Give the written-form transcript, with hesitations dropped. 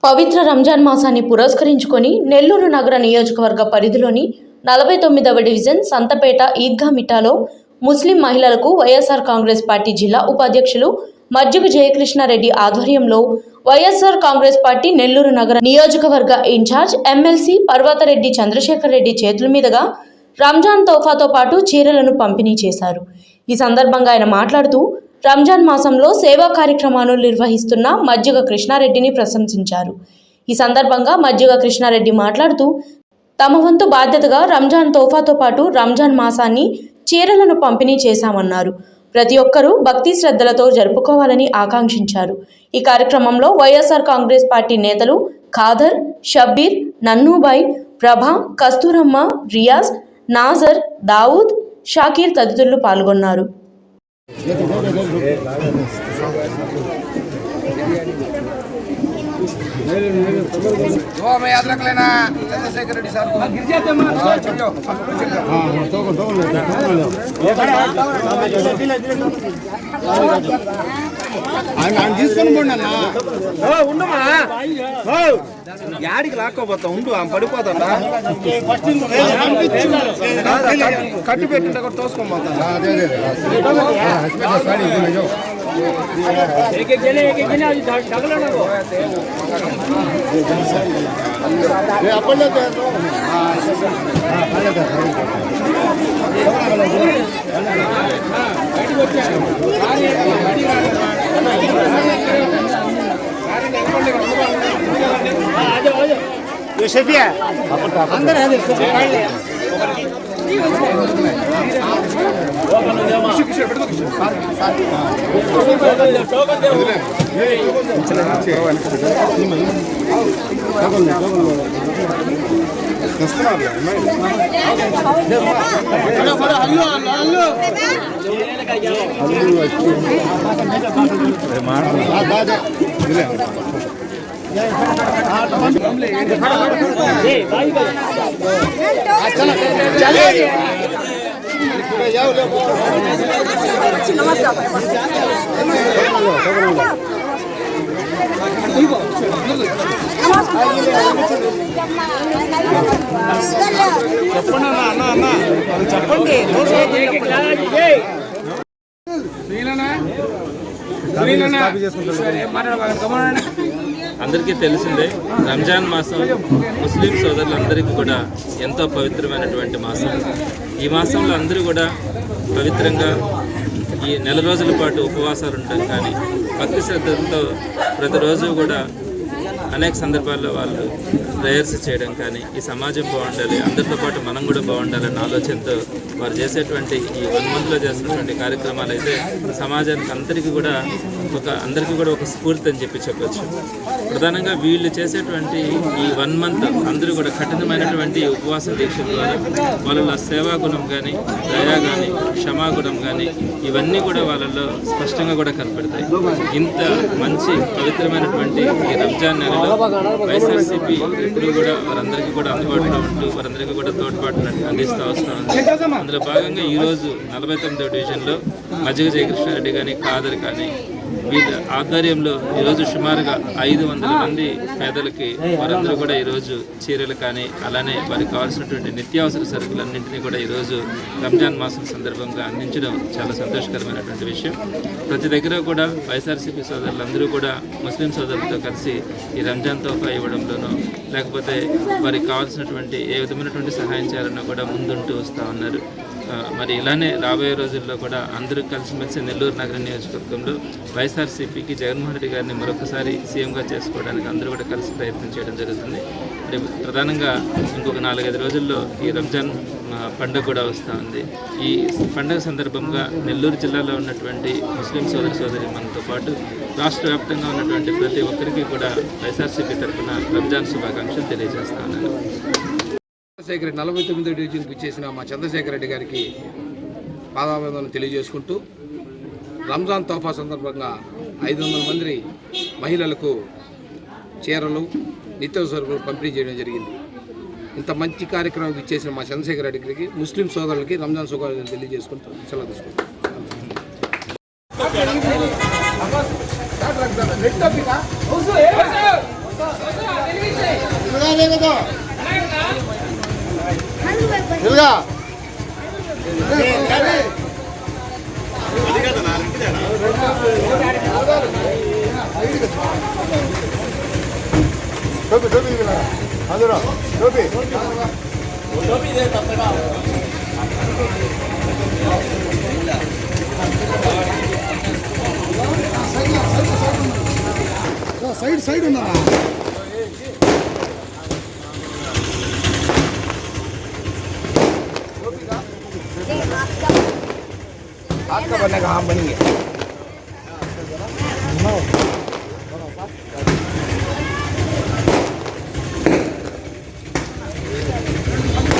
పవిత్ర రంజాన్ మాసాన్ని పురస్కరించుకొని నెల్లూరు నగర నియోజకవర్గ పరిధిలోని 49వ డివిజన్ సంతపేట ఈద్గా మిఠాలో ముస్లిం మహిళలకు వైఎస్ఆర్ కాంగ్రెస్ పార్టీ జిల్లా ఉపాధ్యక్షులు మజ్జిగ జయకృష్ణారెడ్డి ఆధ్వర్యంలో వైఎస్ఆర్ కాంగ్రెస్ పార్టీ నెల్లూరు నగర నియోజకవర్గ ఇన్ఛార్జ్ ఎమ్మెల్సీ పర్వతరెడ్డి చంద్రశేఖర్ రెడ్డి చేతుల మీదుగా రంజాన్ తోఫాతో పాటు చీరలను పంపిణీ చేశారు. ఈ సందర్భంగా ఆయన మాట్లాడుతూ రంజాన్ మాసంలో సేవా కార్యక్రమాలు నిర్వహిస్తున్న మజ్జిగ కృష్ణారెడ్డిని ప్రశంసించారు. ఈ సందర్భంగా మజ్జిగ కృష్ణారెడ్డి మాట్లాడుతూ తమ వంతు బాధ్యతగా రంజాన్ తోఫాతో పాటు రంజాన్ మాసాన్ని చీరలను పంపిణీ చేశామన్నారు. ప్రతి ఒక్కరూ భక్తి శ్రద్ధలతో జరుపుకోవాలని ఆకాంక్షించారు. ఈ కార్యక్రమంలో వైఎస్ఆర్ కాంగ్రెస్ పార్టీ నేతలు ఖాదర్, షబ్బీర్, నన్నూబాయ్, ప్రభ, కస్తూరమ్మ, రియాజ్, నాజర్, దావూద్, షాకీర్ తదితరులు పాల్గొన్నారు. याद रख लेना चंद्रशेखर रेड्डी साहब తీసుకొని ఉండమా యాడికి లాక్కోపోతా ఉండు ఆమె పడిపోతా కట్టు పెట్టింటే కూడా తోసుకోపోతా अंदर అందరికీ తెలిసిందే రంజాన్ మాసం ముస్లిం సోదరులందరికీ కూడా ఎంతో పవిత్రమైనటువంటి మాసం. ఈ మాసంలో అందరూ కూడా పవిత్రంగా ఈ నెల రోజుల పాటు ఉపవాసాలు ఉండడం కానీ భక్తి శ్రద్ధలతో ప్రతిరోజు కూడా అనేక సందర్భాల్లో వాళ్ళు ప్రేయర్స్ చేయడం కానీ ఈ సమాజం బాగుండాలి, అందరితో పాటు మనం కూడా బాగుండాలన్న ఆలోచనతో వారు చేసేటువంటి ఈ 1 మంత్లో చేసినటువంటి కార్యక్రమాలు అయితే సమాజానికి అందరికీ కూడా ఒక స్ఫూర్తి అని చెప్పొచ్చు. ప్రధానంగా వీళ్ళు చేసేటువంటి ఈ 1 మంత్ అందరూ కూడా కఠినమైనటువంటి ఉపవాస దీక్ష ద్వారా వాళ్ళలో సేవాగుణం కానీ, దయా కానీ, క్షమాగుణం కానీ ఇవన్నీ కూడా వాళ్ళలో స్పష్టంగా కూడా కనపడతాయి. ఇంత మంచి పవిత్రమైనటువంటి ఈ రంజాన్ నెలలో వైఎస్ఆర్సీపీ ఎప్పుడు కూడా వారందరికీ కూడా అందుబాటులో ఉంటూ వారందరికీ కూడా తోడ్పాటును అందిస్తూ వస్తుంది. అందులో భాగంగా ఈరోజు 49వ డివిజన్లో మజ్జిగ జయకృష్ణారెడ్డి కానీ, ఖాదర్ కానీ వీళ్ళ ఆధ్వర్యంలో ఈరోజు సుమారుగా 500 మంది పేదలకి వారందరూ కూడా ఈరోజు చీరలు కానీ అలానే వారికి కావాల్సినటువంటి నిత్యావసర సరుకులన్నింటినీ కూడా ఈరోజు రంజాన్ మాసం సందర్భంగా అందించడం చాలా సంతోషకరమైనటువంటి విషయం. ప్రతి దగ్గర కూడా వైఎస్ఆర్సీపీ సోదరులందరూ కూడా ముస్లిం సోదరులతో కలిసి ఈ రంజాన్ తోఫా ఇవ్వడంలోనూ లేకపోతే వారికి కావాల్సినటువంటి ఏ విధమైనటువంటి సహాయం చేయాలన్నా కూడా ముందుంటూ వస్తూ ఉన్నారు. మరి ఇలానే రాబోయే రోజుల్లో కూడా అందరూ కలిసిమెలిసి నెల్లూరు నగర నియోజకవర్గంలో వైఎస్ఆర్సీపీకి జగన్మోహన్ రెడ్డి గారిని మరొకసారి సీఎంగా చేసుకోవడానికి అందరూ కూడా కలిసి ప్రయత్నం చేయడం జరుగుతుంది. ప్రధానంగా ఇంకొక 4-5 రోజుల్లో ఈ రంజాన్ పండుగ కూడా వస్తూ ఉంది. ఈ పండుగ సందర్భంగా నెల్లూరు జిల్లాలో ఉన్నటువంటి ముస్లిం సోదరి మనతో పాటు రాష్ట్ర వ్యాప్తంగా ఉన్నటువంటి ప్రతి ఒక్కరికి కూడా వైఎస్ఆర్సీపీ తరఫున రంజాన్ శుభాకాంక్షలు తెలియజేస్తా ఉన్నాను. చంద్రశేఖర్ 49వ డివిజన్కి ఇచ్చేసిన మా చంద్రశేఖర్ రెడ్డి గారికి పాదాభివందనం తెలియజేసుకుంటూ రంజాన్ తోఫా సందర్భంగా 500 మంది మహిళలకు చీరలు, నిత్యావసరాలు పంపిణీ చేయడం జరిగింది. ఇంత మంచి కార్యక్రమం ఇచ్చేసిన మా చంద్రశేఖర్ రెడ్డి గారికి ముస్లిం సోదరులకి రంజాన్ శుభాకాంక్షలు తెలియజేసుకుంటూ సెలవు తీసుకుంటాం. సైడ్ ఉందా आपका बनने का हम बनेंगे